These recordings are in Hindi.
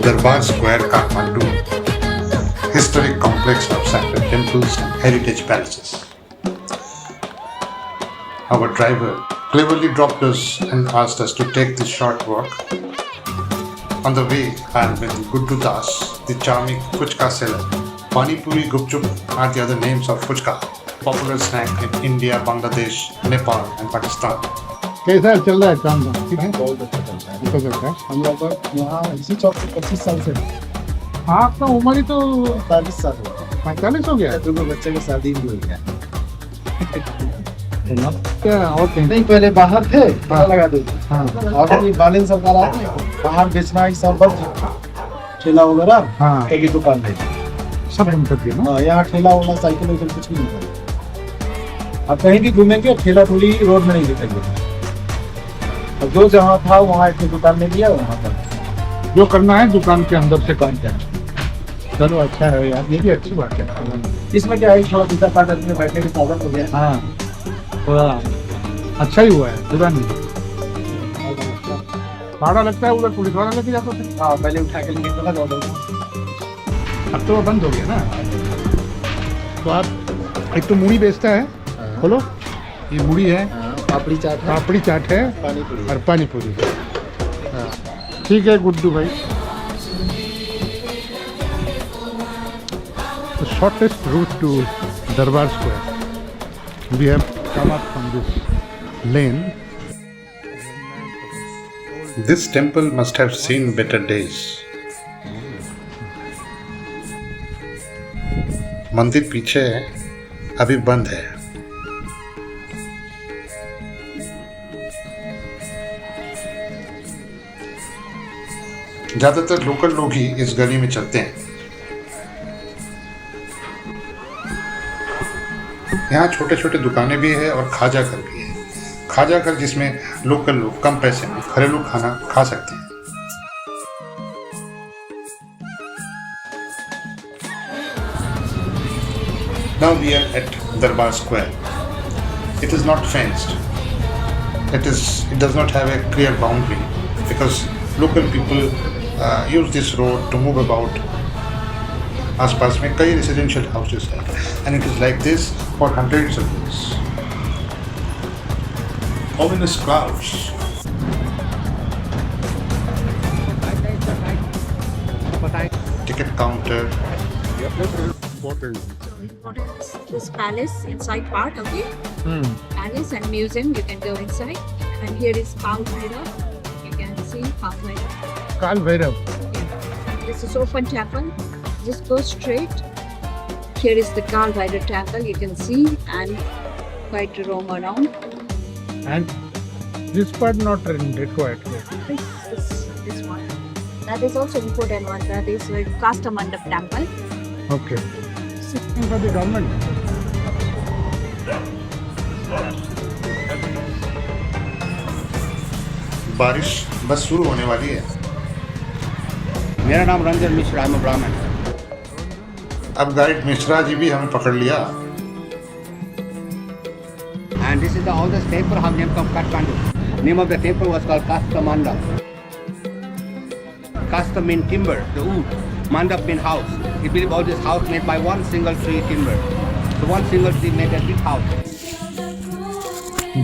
Darbar Square, Kathmandu, historic complex of sacred temples and heritage palaces. Our driver cleverly dropped us and asked us to take this short walk. On the way, I am with Guddu Das, the charming fuchka seller. Pani Puri, Gupchup are the other names of fuchka, popular snack in India, Bangladesh, Nepal and Pakistan. कैसा चल रहा है काम? ठीक है, बहुत अच्छा चल रहा है। बहुत अच्छा है। हम लोग यहाँ इसी चौक से 25 साल से आपका उम्र ही तो 45 साल हो गया। 45 हो गया है। 2 बच्चे की शादी भी हो गया। क्या और कहीं नहीं, पहले बाहर थे, पता लगा दो। हाँ और अभी बालिन सरकार आए बाहर बेचना ही सब बंद, ठेला वगैरह हाँ एक ही दुकान में। सब बंद कर दिया ना। हाँ, यहाँ ठेला वाला साइकिल वाइकिल कुछ भी नहीं है। आप कहीं भी घूमेंगे ठेला ठुली रोड में नहीं दिखेंगे। अब जो जहाँ था वहाँ एक दुकान में दिया, वहाँ पर जो करना है दुकान के अंदर से काम करना। चलो अच्छा है यार, ये भी अच्छी बात है। इसमें क्या है, थोड़ा पीछा पाठ में बैठने की साधन हो गया। हाँ थोड़ा अच्छा ही हुआ है, बुरा नहीं। भाड़ा लगता है उधर, पुलिस वाला लेके जाता थे। हाँ, पहले उठा के लेके चला जाता था। अब तो वो बंद हो गया ना। तो आप एक तो मुड़ी बेचता है, खोलो, ये मुड़ी है, पापड़ी चाट है, पापड़ी चाट है पानी पूरी और पानी पूरी। हाँ ठीक है गुड्डू भाई। The shortest route to Darbar Square. We have come up from this lane. This temple must have seen better days. मंदिर पीछे है, अभी बंद है। ज्यादातर लोकल लोग ही इस गली में चलते हैं। यहाँ छोटे छोटे दुकानें भी है और खाजा घर भी है। खाजा घर जिसमें लोकल लोग कम पैसे में घरेलू खाना खा सकते हैं। Now we are at Darbar Square. It is not fenced. It does not have a clear boundary because local people use this road to move about. आसपास में कई residential houses हैं and it is like this for hundreds of years. Ominous clouds. Ticket counter. This palace inside part of it. Palace and museum, you can go inside. And here is Kal Bhairav. You can see Kal Bhairav. काल Bhairav. This is open temple. Just go straight. Here is the Kal Bhairav temple. You can see and quite to roam around. And this part not required. This one. That is also important one. That is Kasta Mandap temple. Okay. For the government. बारिश बस शुरू होने वाली है। मेरा नाम Ranjan Mishra, I'm a Brahmin. अब गाइड मिश्रा जी भी हमें पकड़ लिया। And this is the oldest temple have name from Kathmandu. Name of the temple was called Kasta Mandap. Kasta mean timber, the wood. Mandap mean house. You believe all this house made by one single tree timber. So one single tree made a big house.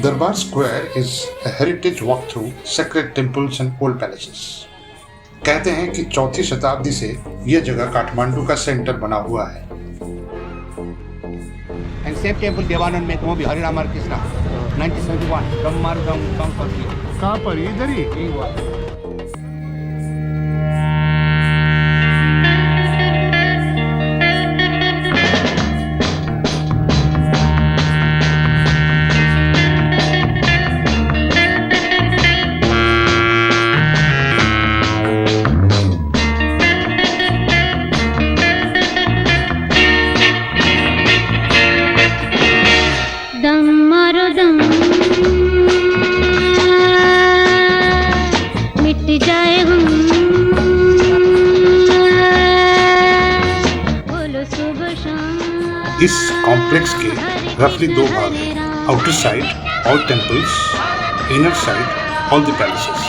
Darbar Square is a heritage walk through sacred temples and old palaces. कहते हैं कि 4वीं शताब्दी से यह जगह काठमांडू का सेंटर बना हुआ है। And same temple Devanand में तुम भी हरे राम हरे कृष्णा 1971 Brahmarudam Pankoti. कहाँ पर? इधर ही। यही हुआ। इस कॉम्प्लेक्स के रफली दो भाग हैं, outer side all temples, inner side all the palaces.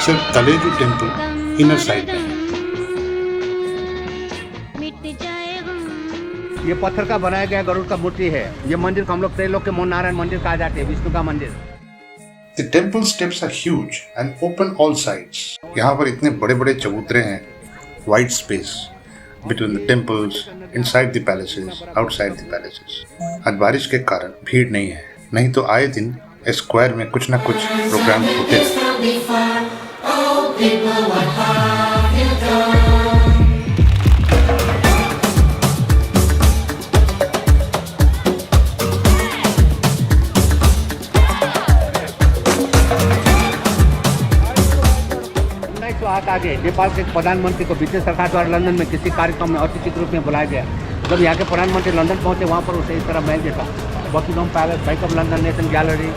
सिर्फ तलेजू टेम्पल इनर साइड में है। ये पत्थर का बनाया गया गरुड़ का मूर्ति है। ये मंदिर को हम लोग त्रैलोक्य नारायण मंदिर कहा जाते हैं, विष्णु का मंदिर। The temple steps are huge and open all sides. यहाँ पर इतने बड़े बड़े चबूतरे हैं, wide space between the temples, inside the palaces, outside the palaces. आज बारिश के कारण भीड़ नहीं है, नहीं तो आए दिन स्क्वायर में कुछ ना कुछ प्रोग्राम होते हैं। आगे नेपाल के प्रधानमंत्री को ब्रिटिश सरकार द्वारा लंदन में किसी कार्यक्रम में अतिथि के रूप में बुलाया गया। जब यहाँ के प्रधानमंत्री लंदन पहुंचे, वहाँ पर उसे इस तरह महल देखा, Buckingham palace, bank of London, national gallery.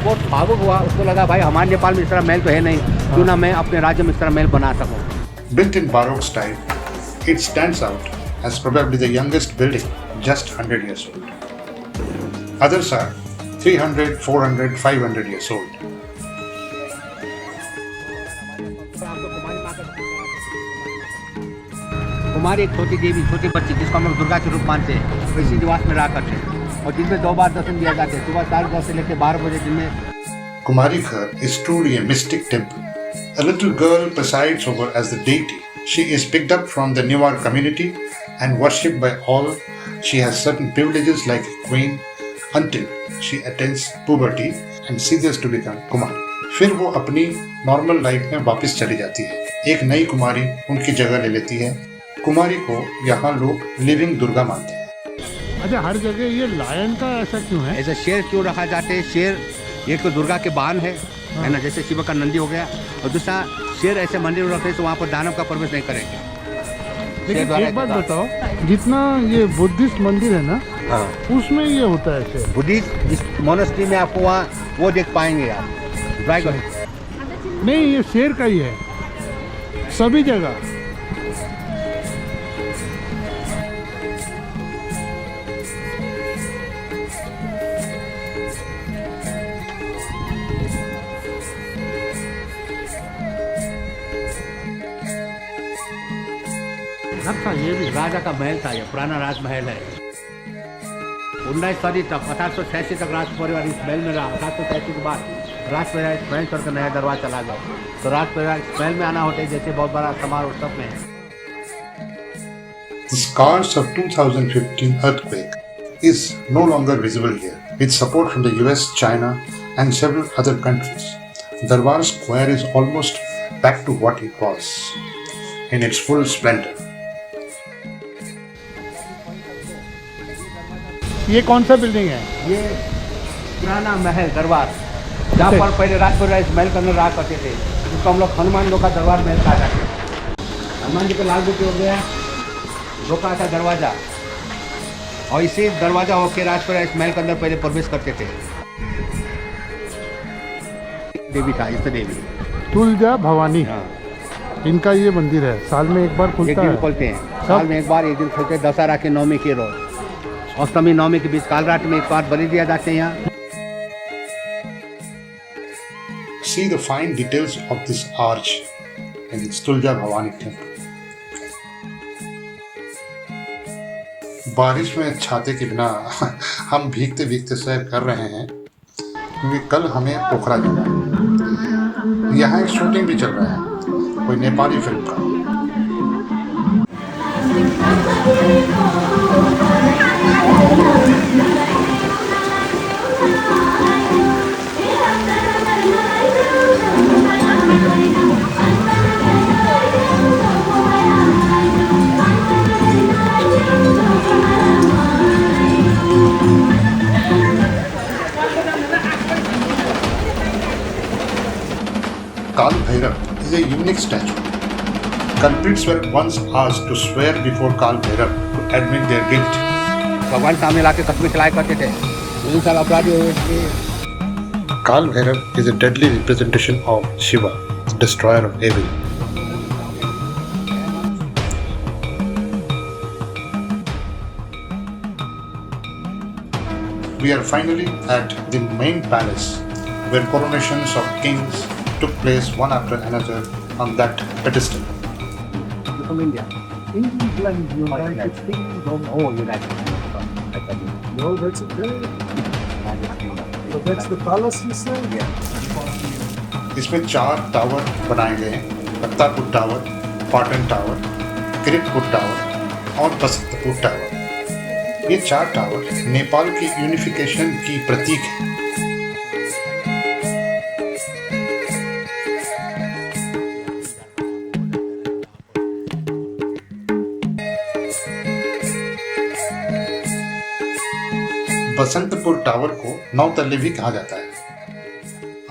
बहुत भावुक हुआ, उसको लगा भाई हमारे नेपाल में इस तरह महल तो है नहीं, क्यों ना मैं अपने राज्य में इस तरह महल बना सकूँ। Built in Baroque style, it stands out as probably the youngest building, just 100 years old. Others are 300, 400, 500 years old. कुमारी एक छोटी देवी, छोटी बच्ची जिसको हम लोग दुर्गा के रूप मानते हैं, वो इसी निवास में रहा करते हैं और दिन में 2 बार दर्शन दिया जाते हैं, सुबह 10:30 से लेकर 12 बजे दिन में। Kumari Ghar is truly a mystic temple. A little girl presides over as the deity. She is picked up from the Newar community and worshipped by all. She has certain privileges like a queen until she attains puberty and ceases to become Kumari. फिर वो अपनी नॉर्मल लाइफ में वापस चली जाती है। एक नई कुमारी उनकी जगह ले लेती है। कुमारी को यहाँ लोग लिविंग दुर्गा मानते हैं। अच्छा, हर जगह ये लायन का ऐसा क्यों है? ऐसे शेर क्यों रखा जाते हैं? शेर एक तो दुर्गा के वाहन है ना, जैसे शिव का नंदी हो गया, और दूसरा शेर ऐसे मंदिर में रखते हैं तो वहाँ पर दानव का प्रवेश नहीं करेंगे। लेकिन एक बात बताओ, जितना ये बुद्धिस्ट मंदिर है ना, हाँ, उसमें ये होता है शेर। बुद्धिस्ट जिस मोनेस्ट्री में आपको वहाँ वो देख पाएंगे आप, ड्रैगन। नहीं, ये शेर का ही है सभी जगह। अच्छा, ये भी राजा का महल था, ये पुराना राजमहल है। 19 सदी तक 1886 तक राज परिवार इस महल में रहा। 1886 के बाद राज परिवार इस महल छोड़कर नया दरबार चला गया, तो राज परिवार इस महल में आना होते जैसे बहुत बड़ा समारोह सब में है। The scars of 2015 earthquake is no longer visible here. With support from the US, China and several other countries, Darbar Square is almost back to what it was in its full splendor. ये कौन सा बिल्डिंग है? ये पुराना महल दरबार, जहाँ पर पहले राज परिवार इस महल के अंदर रहा करते थे, जिसको हम लोग हनुमान लोग का दरबार महल कहा जाता है। हनुमान जी का लाल बुटी हो गया, लोका का दरवाजा, और इसी दरवाजा होकर राज परिवार इस महल के अंदर पहले प्रवेश करते थे। देवी था, इस देवी तुलजा भवानी, हाँ, इनका ये मंदिर है। साल में एक बार एक खुलता दिन है। खोलते हैं, साल में एक बार, एक दिन खोलते हैं। दशहरा के नवमी के रोज, अष्टमी नवमी के बीच कालरात में एक बार बलि दिया जाते हैं यहाँ। See the fine details of this arch in its Tulja Bhavani temple. बारिश में छाते के बिना हम भीगते भीगते सैर कर रहे हैं, क्योंकि कल हमें पोखरा जाना है। यहाँ एक शूटिंग भी चल रहा है, कोई नेपाली फिल्म का। Kal Bhairav is a unique statue. Culprits were once asked to swear before Kal Bhairav to admit their guilt. भगवान सामने लाके कसमें खिलाया करते थे, इन साल अपराधी हुए थे। Kal Bhairav is a deadly representation of Shiva, destroyer of evil. we are finally at the main palace where coronations of kings took place one after another on that pedestal. You're from India. England, United Kingdom. Oh, United Kingdom. No, that's okay. So that's the palace you said? इसमें 4 टावर बनाए गए हैं, Pratappur tower, Patan tower, Kiritpur tower और बसंतपुर टावर। ये 4 टावर नेपाल की यूनिफिकेशन की प्रतीक है। बसंतपुर टावर को 9 तल्ले भी कहा जाता है।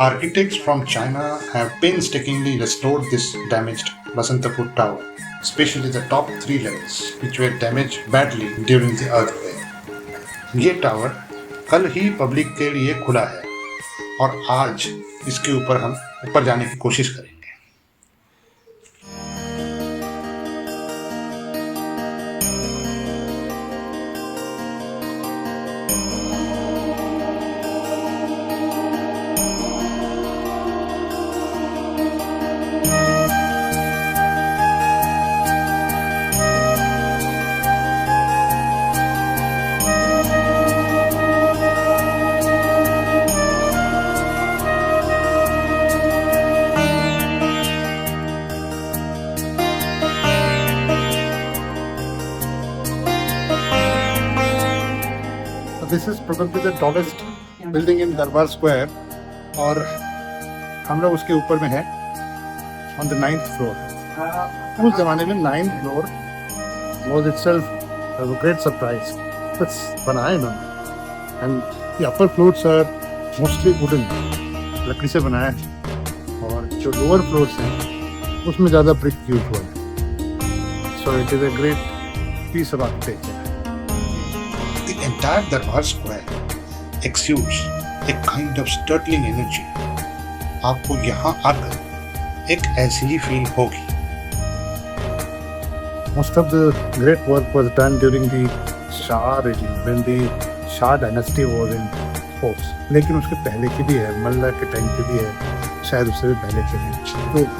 Architects from China have painstakingly restored this damaged Basantapur tower, especially the top 3 levels, which were damaged badly during the earthquake. ये टावर कल ही पब्लिक के लिए खुला है और आज इसके ऊपर हम ऊपर जाने की कोशिश करेंगे। This is probably the tallest building in दरबार स्क्वायर और हम लोग उसके ऊपर में है ऑन द 9th फ्लोर। उस जमाने में 9th floor was itself a great surprise. बस बनाए इन्होंने and the upper floors are mostly wooden, लकड़ी से बनाया है, और जो लोअर फ्लोर्स हैं उसमें ज़्यादा ब्रिक यूज हुआ है। So it is a great piece of architecture. The entire Darbar Square exudes a kind of startling energy. आपको यहाँ आकर एक ऐसी ही फील होगी। Most of the great work was done during the Shah regime, when the Shah dynasty was in force. लेकिन उसके पहले की भी है, मल्ला के टाइम की भी है, शायद उससे भी पहले के हैं।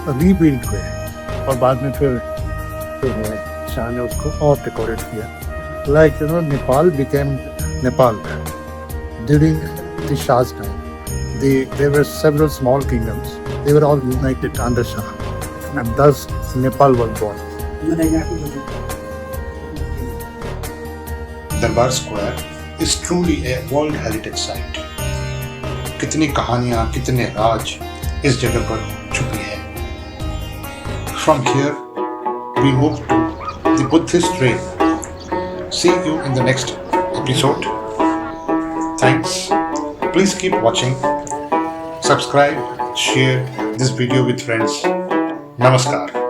तो रीबिल्ड हुए और बाद में फिर शाह ने उसको और डेकोरेट किया। Like Nepal became Nepal during the Shah's time. There were several small kingdoms. They were all united under Shah, and thus Nepal was born. दरबार square is truly a World Heritage Site. कितनी कहानियाँ, कितने राज इस जगह पर छुपी है। From here, we move to the Buddhist trail. See you in the next episode. Thanks. Please keep watching. Subscribe, share this video with friends. Namaskar.